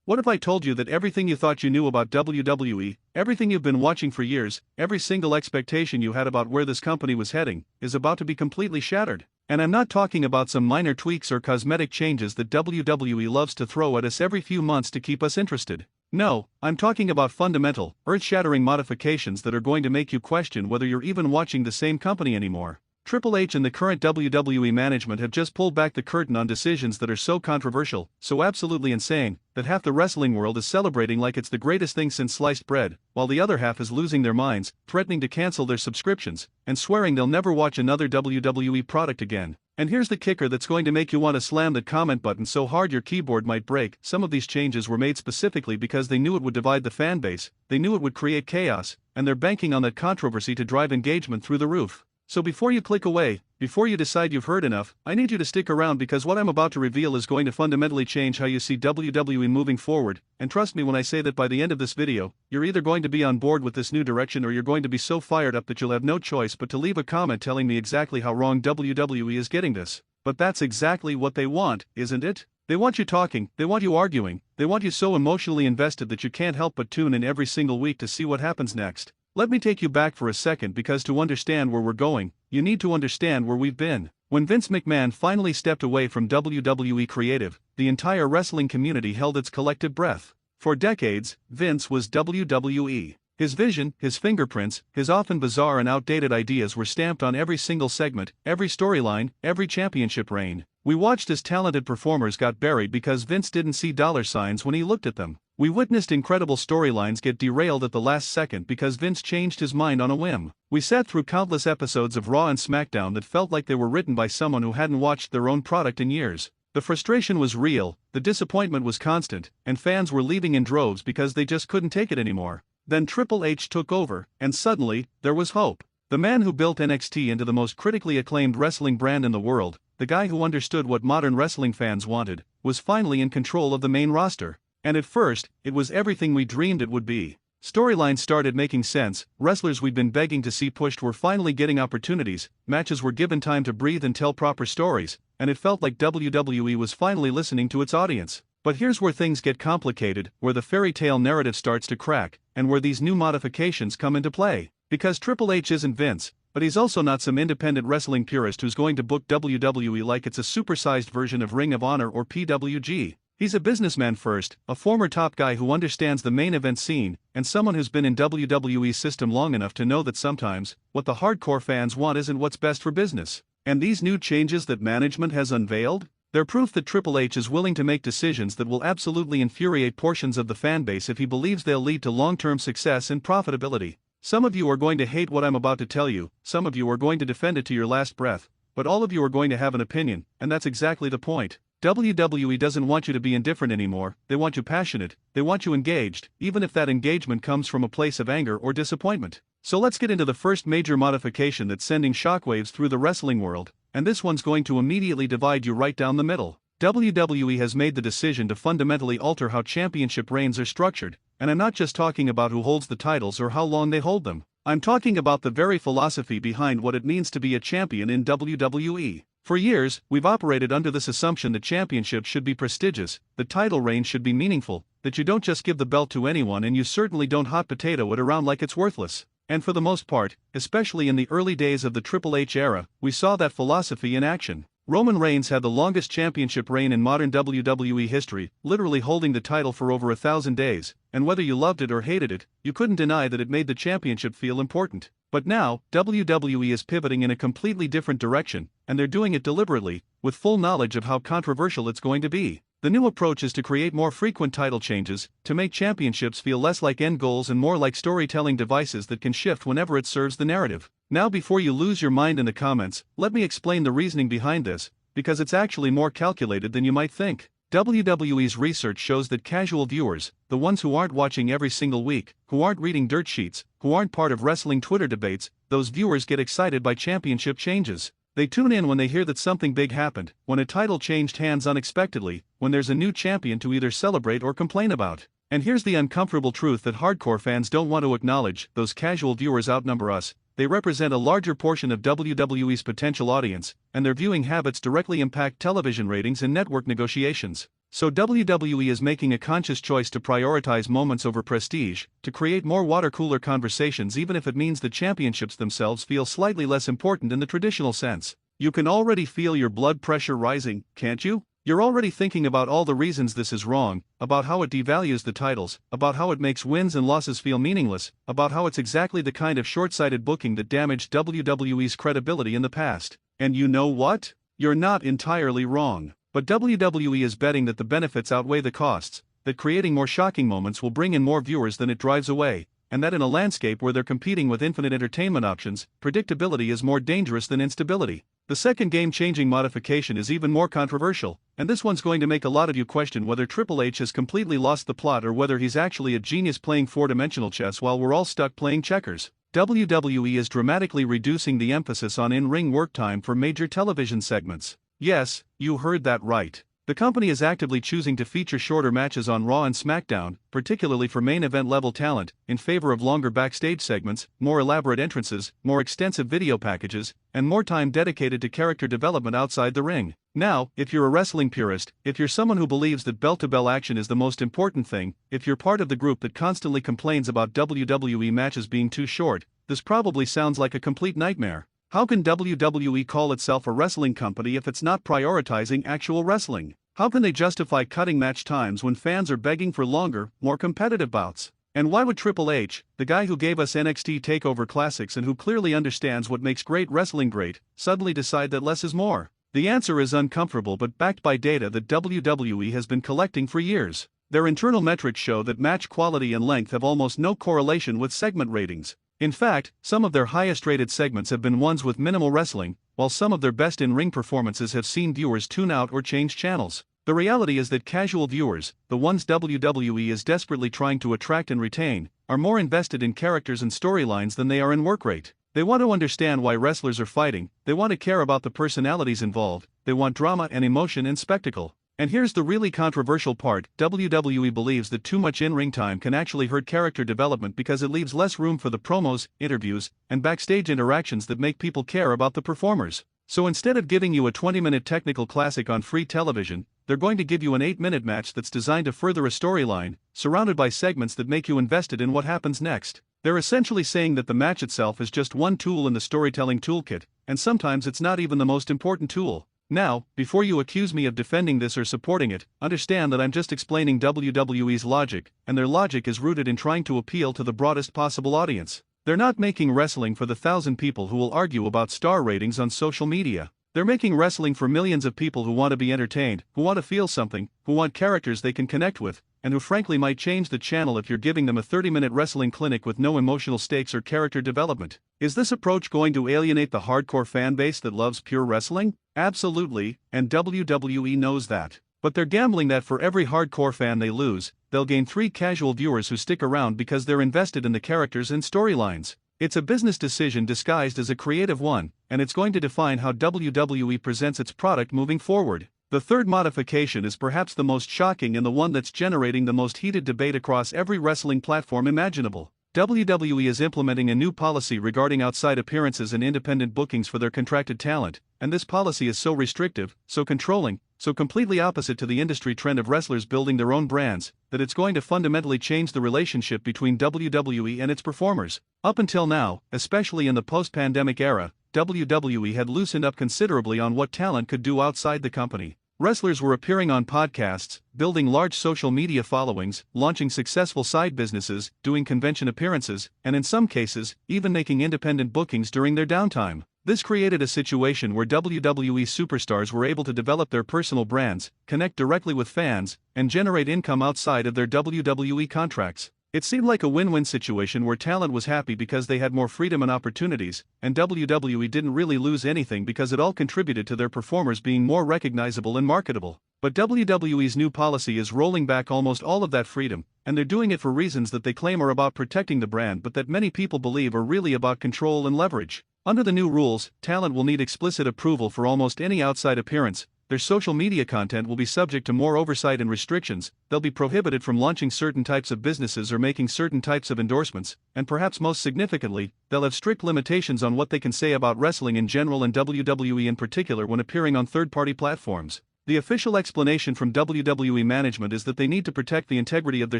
What if I told you that everything you thought you knew about WWE, everything you've been watching for years, every single expectation you had about where this company was heading, is about to be completely shattered? And I'm not talking about some minor tweaks or cosmetic changes that WWE loves to throw at us every few months to keep us interested. No, I'm talking about fundamental, earth-shattering modifications that are going to make you question whether you're even watching the same company anymore. Triple H and the current WWE management have just pulled back the curtain on decisions that are so controversial, so absolutely insane, that half the wrestling world is celebrating like it's the greatest thing since sliced bread, while the other half is losing their minds, threatening to cancel their subscriptions, and swearing they'll never watch another WWE product again. And here's the kicker that's going to make you want to slam that comment button so hard your keyboard might break. Some of these changes were made specifically because they knew it would divide the fan base, they knew it would create chaos, and they're banking on that controversy to drive engagement through the roof. So before you click away, before you decide you've heard enough, I need you to stick around because what I'm about to reveal is going to fundamentally change how you see WWE moving forward, and trust me when I say that by the end of this video, you're either going to be on board with this new direction or you're going to be so fired up that you'll have no choice but to leave a comment telling me exactly how wrong WWE is getting this. But that's exactly what they want, isn't it? They want you talking, they want you arguing, they want you so emotionally invested that you can't help but tune in every single week to see what happens next. Let me take you back for a second because to understand where we're going, you need to understand where we've been. When Vince McMahon finally stepped away from WWE creative, the entire wrestling community held its collective breath. For decades, Vince was WWE. His vision, his fingerprints, his often bizarre and outdated ideas were stamped on every single segment, every storyline, every championship reign. We watched as talented performers got buried because Vince didn't see dollar signs when he looked at them. We witnessed incredible storylines get derailed at the last second because Vince changed his mind on a whim. We sat through countless episodes of Raw and SmackDown that felt like they were written by someone who hadn't watched their own product in years. The frustration was real, the disappointment was constant, and fans were leaving in droves because they just couldn't take it anymore. Then Triple H took over, and suddenly, there was hope. The man who built NXT into the most critically acclaimed wrestling brand in the world, the guy who understood what modern wrestling fans wanted, was finally in control of the main roster. And at first, it was everything we dreamed it would be. Storylines started making sense, wrestlers we'd been begging to see pushed were finally getting opportunities, matches were given time to breathe and tell proper stories, and it felt like WWE was finally listening to its audience. But here's where things get complicated, where the fairy tale narrative starts to crack, and where these new modifications come into play. Because Triple H isn't Vince, but he's also not some independent wrestling purist who's going to book WWE like it's a supersized version of Ring of Honor or PWG. He's a businessman first, a former top guy who understands the main event scene, and someone who's been in WWE's system long enough to know that sometimes, what the hardcore fans want isn't what's best for business. And these new changes that management has unveiled? They're proof that Triple H is willing to make decisions that will absolutely infuriate portions of the fanbase if he believes they'll lead to long-term success and profitability. Some of you are going to hate what I'm about to tell you, some of you are going to defend it to your last breath, but all of you are going to have an opinion, and that's exactly the point. WWE doesn't want you to be indifferent anymore, they want you passionate, they want you engaged, even if that engagement comes from a place of anger or disappointment. So let's get into the first major modification that's sending shockwaves through the wrestling world, and this one's going to immediately divide you right down the middle. WWE has made the decision to fundamentally alter how championship reigns are structured, and I'm not just talking about who holds the titles or how long they hold them. I'm talking about the very philosophy behind what it means to be a champion in WWE. For years, we've operated under this assumption that championships should be prestigious, the title reign should be meaningful, that you don't just give the belt to anyone and you certainly don't hot potato it around like it's worthless. And for the most part, especially in the early days of the Triple H era, we saw that philosophy in action. Roman Reigns had the longest championship reign in modern WWE history, literally holding the title for over 1,000 days, and whether you loved it or hated it, you couldn't deny that it made the championship feel important. But now, WWE is pivoting in a completely different direction, and they're doing it deliberately, with full knowledge of how controversial it's going to be. The new approach is to create more frequent title changes, to make championships feel less like end goals and more like storytelling devices that can shift whenever it serves the narrative. Now before you lose your mind in the comments, let me explain the reasoning behind this, because it's actually more calculated than you might think. WWE's research shows that casual viewers, the ones who aren't watching every single week, who aren't reading dirt sheets, who aren't part of wrestling Twitter debates, those viewers get excited by championship changes. They tune in when they hear that something big happened, when a title changed hands unexpectedly, when there's a new champion to either celebrate or complain about. And here's the uncomfortable truth that hardcore fans don't want to acknowledge: those casual viewers outnumber us. They represent a larger portion of WWE's potential audience, and their viewing habits directly impact television ratings and network negotiations. So WWE is making a conscious choice to prioritize moments over prestige, to create more water-cooler conversations even if it means the championships themselves feel slightly less important in the traditional sense. You can already feel your blood pressure rising, can't you? You're already thinking about all the reasons this is wrong, about how it devalues the titles, about how it makes wins and losses feel meaningless, about how it's exactly the kind of short-sighted booking that damaged WWE's credibility in the past. And you know what? You're not entirely wrong. But WWE is betting that the benefits outweigh the costs, that creating more shocking moments will bring in more viewers than it drives away, and that in a landscape where they're competing with infinite entertainment options, predictability is more dangerous than instability. The second game-changing modification is even more controversial, and this one's going to make a lot of you question whether Triple H has completely lost the plot or whether he's actually a genius playing four-dimensional chess while we're all stuck playing checkers. WWE is dramatically reducing the emphasis on in-ring work time for major television segments. Yes, you heard that right. The company is actively choosing to feature shorter matches on Raw and SmackDown, particularly for main event level talent, in favor of longer backstage segments, more elaborate entrances, more extensive video packages, and more time dedicated to character development outside the ring. Now, if you're a wrestling purist, if you're someone who believes that bell-to-bell action is the most important thing, if you're part of the group that constantly complains about WWE matches being too short, this probably sounds like a complete nightmare. How can WWE call itself a wrestling company if it's not prioritizing actual wrestling? How can they justify cutting match times when fans are begging for longer, more competitive bouts? And why would Triple H, the guy who gave us NXT TakeOver Classics and who clearly understands what makes great wrestling great, suddenly decide that less is more? The answer is uncomfortable but backed by data that WWE has been collecting for years. Their internal metrics show that match quality and length have almost no correlation with segment ratings. In fact, some of their highest-rated segments have been ones with minimal wrestling, while some of their best in-ring performances have seen viewers tune out or change channels. The reality is that casual viewers, the ones WWE is desperately trying to attract and retain, are more invested in characters and storylines than they are in work rate. They want to understand why wrestlers are fighting, they want to care about the personalities involved, they want drama and emotion and spectacle. And here's the really controversial part: WWE believes that too much in-ring time can actually hurt character development because it leaves less room for the promos, interviews, and backstage interactions that make people care about the performers. So instead of giving you a 20-minute technical classic on free television, they're going to give you an 8-minute match that's designed to further a storyline, surrounded by segments that make you invested in what happens next. They're essentially saying that the match itself is just one tool in the storytelling toolkit, and sometimes it's not even the most important tool. Now, before you accuse me of defending this or supporting it, understand that I'm just explaining WWE's logic, and their logic is rooted in trying to appeal to the broadest possible audience. They're not making wrestling for the 1,000 people who will argue about star ratings on social media. They're making wrestling for millions of people who want to be entertained, who want to feel something, who want characters they can connect with, and who frankly might change the channel if you're giving them a 30-minute wrestling clinic with no emotional stakes or character development. Is this approach going to alienate the hardcore fan base that loves pure wrestling? Absolutely, and WWE knows that. But they're gambling that for every hardcore fan they lose, they'll gain 3 casual viewers who stick around because they're invested in the characters and storylines. It's a business decision disguised as a creative one, and it's going to define how WWE presents its product moving forward. The third modification is perhaps the most shocking and the one that's generating the most heated debate across every wrestling platform imaginable. WWE is implementing a new policy regarding outside appearances and independent bookings for their contracted talent, and this policy is so restrictive, so controlling, so completely opposite to the industry trend of wrestlers building their own brands, that it's going to fundamentally change the relationship between WWE and its performers. Up until now, especially in the post-pandemic era, WWE had loosened up considerably on what talent could do outside the company. Wrestlers were appearing on podcasts, building large social media followings, launching successful side businesses, doing convention appearances, and in some cases, even making independent bookings during their downtime. This created a situation where WWE superstars were able to develop their personal brands, connect directly with fans, and generate income outside of their WWE contracts. It seemed like a win-win situation where talent was happy because they had more freedom and opportunities, and WWE didn't really lose anything because it all contributed to their performers being more recognizable and marketable. But WWE's new policy is rolling back almost all of that freedom, and they're doing it for reasons that they claim are about protecting the brand but that many people believe are really about control and leverage. Under the new rules, talent will need explicit approval for almost any outside appearance. Their social media content will be subject to more oversight and restrictions, they'll be prohibited from launching certain types of businesses or making certain types of endorsements, and perhaps most significantly, they'll have strict limitations on what they can say about wrestling in general and WWE in particular when appearing on third-party platforms. The official explanation from WWE management is that they need to protect the integrity of their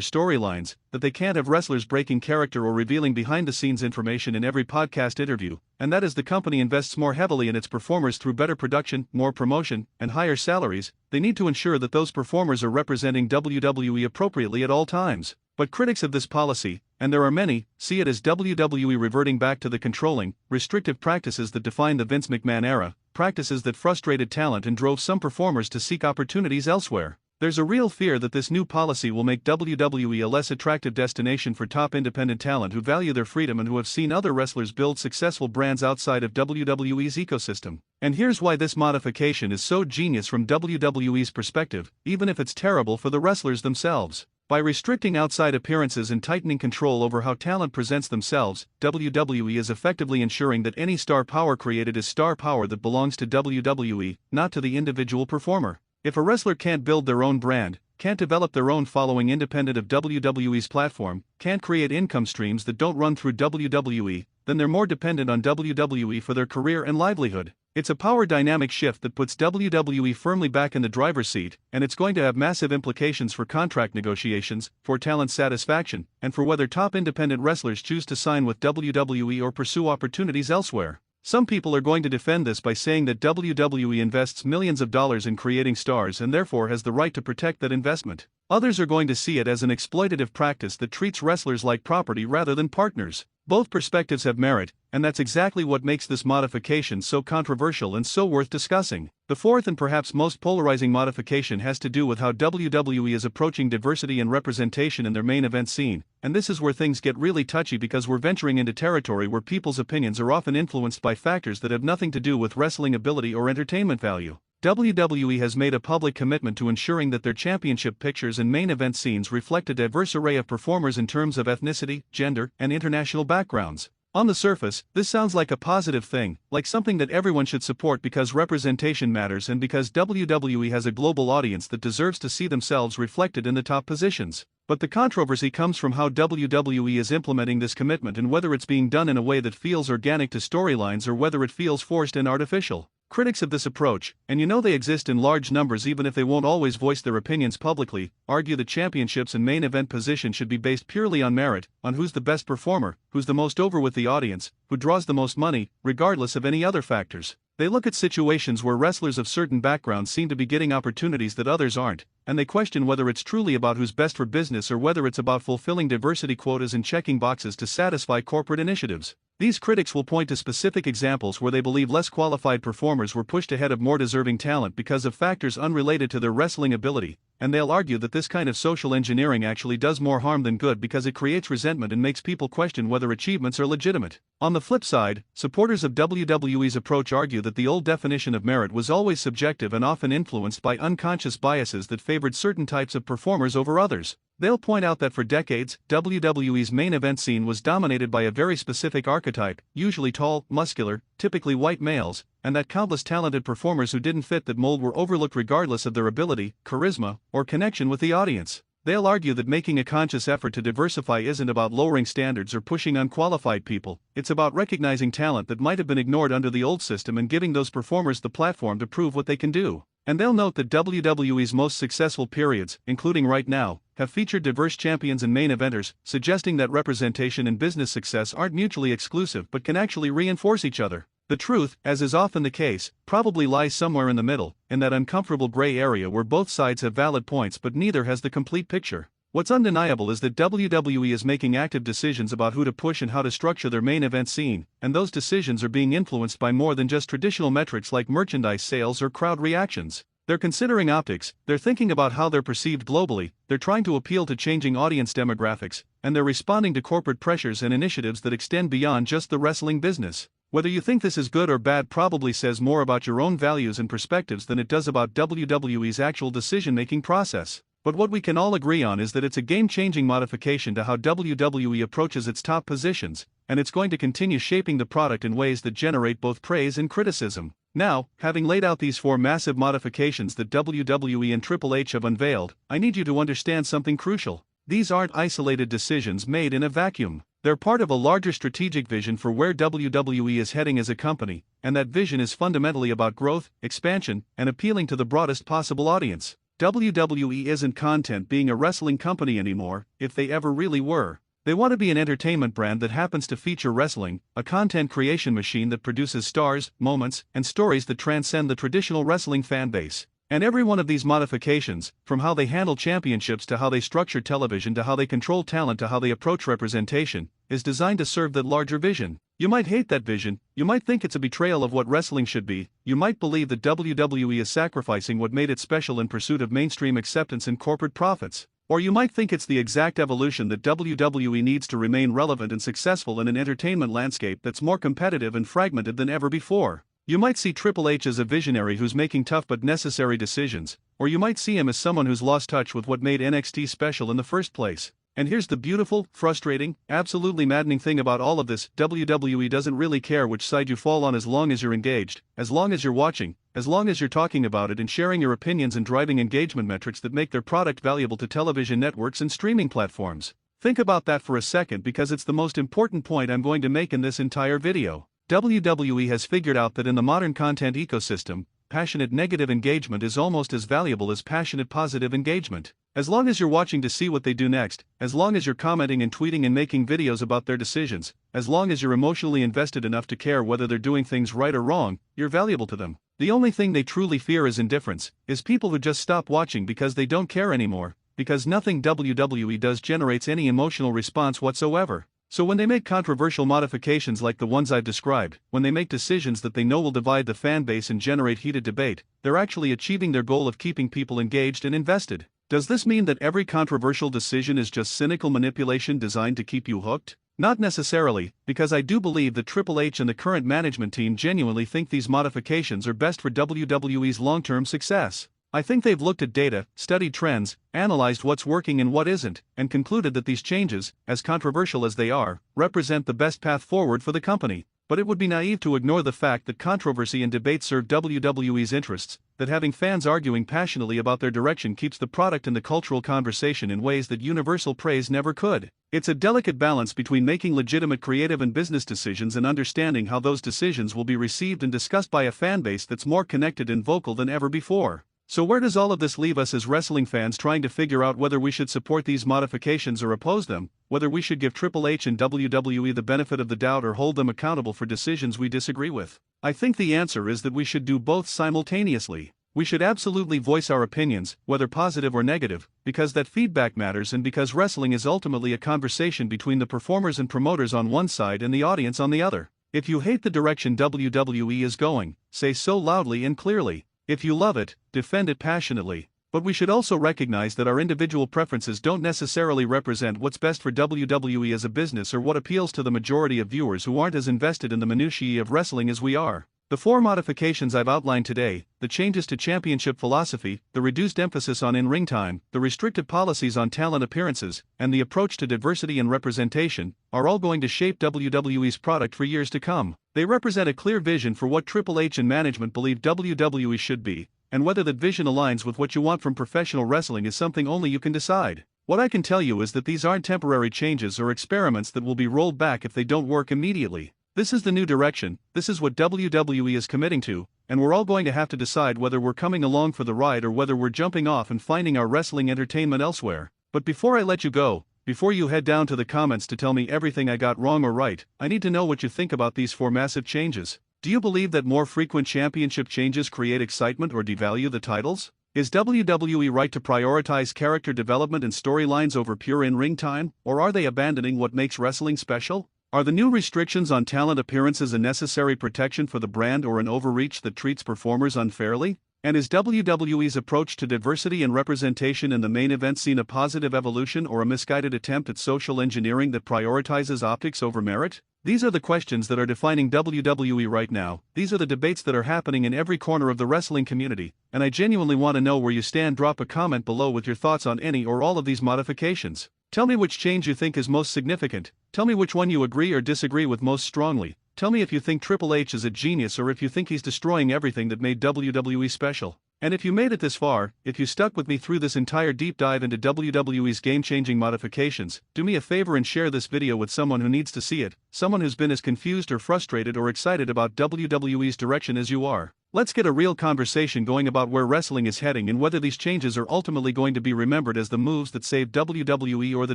storylines, that they can't have wrestlers breaking character or revealing behind-the-scenes information in every podcast interview, and that as the company invests more heavily in its performers through better production, more promotion, and higher salaries, they need to ensure that those performers are representing WWE appropriately at all times. But critics of this policy, and there are many, see it as WWE reverting back to the controlling, restrictive practices that defined the Vince McMahon era, practices that frustrated talent and drove some performers to seek opportunities elsewhere. There's a real fear that this new policy will make WWE a less attractive destination for top independent talent who value their freedom and who have seen other wrestlers build successful brands outside of WWE's ecosystem. And here's why this modification is so genius from WWE's perspective, even if it's terrible for the wrestlers themselves. By restricting outside appearances and tightening control over how talent presents themselves, WWE is effectively ensuring that any star power created is star power that belongs to WWE, not to the individual performer. If a wrestler can't build their own brand, can't develop their own following independent of WWE's platform, can't create income streams that don't run through WWE, then they're more dependent on WWE for their career and livelihood. It's a power dynamic shift that puts WWE firmly back in the driver's seat, and it's going to have massive implications for contract negotiations, for talent satisfaction, and for whether top independent wrestlers choose to sign with WWE or pursue opportunities elsewhere. Some people are going to defend this by saying that WWE invests millions of dollars in creating stars and therefore has the right to protect that investment. Others are going to see it as an exploitative practice that treats wrestlers like property rather than partners. Both perspectives have merit, and that's exactly what makes this modification so controversial and so worth discussing. The fourth and perhaps most polarizing modification has to do with how WWE is approaching diversity and representation in their main event scene, and this is where things get really touchy because we're venturing into territory where people's opinions are often influenced by factors that have nothing to do with wrestling ability or entertainment value. WWE has made a public commitment to ensuring that their championship pictures and main event scenes reflect a diverse array of performers in terms of ethnicity, gender, and international backgrounds. On the surface, this sounds like a positive thing, like something that everyone should support because representation matters and because WWE has a global audience that deserves to see themselves reflected in the top positions. But the controversy comes from how WWE is implementing this commitment and whether it's being done in a way that feels organic to storylines or whether it feels forced and artificial. Critics of this approach, and you know they exist in large numbers even if they won't always voice their opinions publicly, argue that championships and main event position should be based purely on merit, on who's the best performer, who's the most over with the audience, who draws the most money, regardless of any other factors. They look at situations where wrestlers of certain backgrounds seem to be getting opportunities that others aren't, and they question whether it's truly about who's best for business or whether it's about fulfilling diversity quotas and checking boxes to satisfy corporate initiatives. These critics will point to specific examples where they believe less qualified performers were pushed ahead of more deserving talent because of factors unrelated to their wrestling ability, and they'll argue that this kind of social engineering actually does more harm than good because it creates resentment and makes people question whether achievements are legitimate. On the flip side, supporters of WWE's approach argue that the old definition of merit was always subjective and often influenced by unconscious biases that favored certain types of performers over others. They'll point out that for decades, WWE's main event scene was dominated by a very specific archetype, usually tall, muscular, typically white males, and that countless talented performers who didn't fit that mold were overlooked regardless of their ability, charisma, or connection with the audience. They'll argue that making a conscious effort to diversify isn't about lowering standards or pushing unqualified people, it's about recognizing talent that might have been ignored under the old system and giving those performers the platform to prove what they can do. And they'll note that WWE's most successful periods, including right now, have featured diverse champions and main eventers, suggesting that representation and business success aren't mutually exclusive but can actually reinforce each other. The truth, as is often the case, probably lies somewhere in the middle, in that uncomfortable gray area where both sides have valid points but neither has the complete picture. What's undeniable is that WWE is making active decisions about who to push and how to structure their main event scene, and those decisions are being influenced by more than just traditional metrics like merchandise sales or crowd reactions. They're considering optics, they're thinking about how they're perceived globally, they're trying to appeal to changing audience demographics, and they're responding to corporate pressures and initiatives that extend beyond just the wrestling business. Whether you think this is good or bad probably says more about your own values and perspectives than it does about WWE's actual decision-making process. But what we can all agree on is that it's a game-changing modification to how WWE approaches its top positions, and it's going to continue shaping the product in ways that generate both praise and criticism. Now, having laid out these 4 massive modifications that WWE and Triple H have unveiled, I need you to understand something crucial. These aren't isolated decisions made in a vacuum. They're part of a larger strategic vision for where WWE is heading as a company, and that vision is fundamentally about growth, expansion, and appealing to the broadest possible audience. WWE isn't content being a wrestling company anymore, if they ever really were. They want to be an entertainment brand that happens to feature wrestling, a content creation machine that produces stars, moments, and stories that transcend the traditional wrestling fan base. And every one of these modifications, from how they handle championships to how they structure television to how they control talent to how they approach representation, is designed to serve that larger vision. You might hate that vision, you might think it's a betrayal of what wrestling should be, you might believe that WWE is sacrificing what made it special in pursuit of mainstream acceptance and corporate profits. Or you might think it's the exact evolution that WWE needs to remain relevant and successful in an entertainment landscape that's more competitive and fragmented than ever before. You might see Triple H as a visionary who's making tough but necessary decisions, or you might see him as someone who's lost touch with what made NXT special in the first place. And here's the beautiful, frustrating, absolutely maddening thing about all of this: WWE doesn't really care which side you fall on as long as you're engaged, as long as you're watching, as long as you're talking about it and sharing your opinions and driving engagement metrics that make their product valuable to television networks and streaming platforms. Think about that for a second, because it's the most important point I'm going to make in this entire video. WWE has figured out that in the modern content ecosystem, passionate negative engagement is almost as valuable as passionate positive engagement. As long as you're watching to see what they do next, as long as you're commenting and tweeting and making videos about their decisions, as long as you're emotionally invested enough to care whether they're doing things right or wrong, you're valuable to them. The only thing they truly fear is indifference, is people who just stop watching because they don't care anymore, because nothing WWE does generates any emotional response whatsoever. So when they make controversial modifications like the ones I've described, when they make decisions that they know will divide the fan base and generate heated debate, they're actually achieving their goal of keeping people engaged and invested. Does this mean that every controversial decision is just cynical manipulation designed to keep you hooked? Not necessarily, because I do believe that Triple H and the current management team genuinely think these modifications are best for WWE's long-term success. I think they've looked at data, studied trends, analyzed what's working and what isn't, and concluded that these changes, as controversial as they are, represent the best path forward for the company. But it would be naive to ignore the fact that controversy and debate serve WWE's interests, that having fans arguing passionately about their direction keeps the product in the cultural conversation in ways that universal praise never could. It's a delicate balance between making legitimate creative and business decisions and understanding how those decisions will be received and discussed by a fan base that's more connected and vocal than ever before. So where does all of this leave us as wrestling fans trying to figure out whether we should support these modifications or oppose them, whether we should give Triple H and WWE the benefit of the doubt or hold them accountable for decisions we disagree with? I think the answer is that we should do both simultaneously. We should absolutely voice our opinions, whether positive or negative, because that feedback matters and because wrestling is ultimately a conversation between the performers and promoters on one side and the audience on the other. If you hate the direction WWE is going, say so loudly and clearly. If you love it, defend it passionately. But we should also recognize that our individual preferences don't necessarily represent what's best for WWE as a business or what appeals to the majority of viewers who aren't as invested in the minutiae of wrestling as we are. The four modifications I've outlined today, the changes to championship philosophy, the reduced emphasis on in-ring time, the restrictive policies on talent appearances, and the approach to diversity and representation, are all going to shape WWE's product for years to come. They represent a clear vision for what Triple H and management believe WWE should be, and whether that vision aligns with what you want from professional wrestling is something only you can decide. What I can tell you is that these aren't temporary changes or experiments that will be rolled back if they don't work immediately. This is the new direction, this is what WWE is committing to, and we're all going to have to decide whether we're coming along for the ride or whether we're jumping off and finding our wrestling entertainment elsewhere. But before I let you go, before you head down to the comments to tell me everything I got wrong or right, I need to know what you think about these four massive changes. Do you believe that more frequent championship changes create excitement or devalue the titles? Is WWE right to prioritize character development and storylines over pure in-ring time, or are they abandoning what makes wrestling special? Are the new restrictions on talent appearances a necessary protection for the brand or an overreach that treats performers unfairly? And is WWE's approach to diversity and representation in the main event seen a positive evolution or a misguided attempt at social engineering that prioritizes optics over merit? These are the questions that are defining WWE right now, these are the debates that are happening in every corner of the wrestling community, and I genuinely want to know where you stand. Drop a comment below with your thoughts on any or all of these modifications. Tell me which change you think is most significant, tell me which one you agree or disagree with most strongly, tell me if you think Triple H is a genius or if you think he's destroying everything that made WWE special. And if you made it this far, if you stuck with me through this entire deep dive into WWE's game-changing modifications, do me a favor and share this video with someone who needs to see it, someone who's been as confused or frustrated or excited about WWE's direction as you are. Let's get a real conversation going about where wrestling is heading and whether these changes are ultimately going to be remembered as the moves that saved WWE or the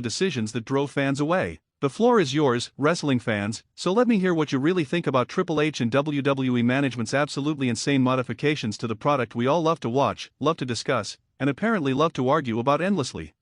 decisions that drove fans away. The floor is yours, wrestling fans, so let me hear what you really think about Triple H and WWE management's absolutely insane modifications to the product we all love to watch, love to discuss, and apparently love to argue about endlessly.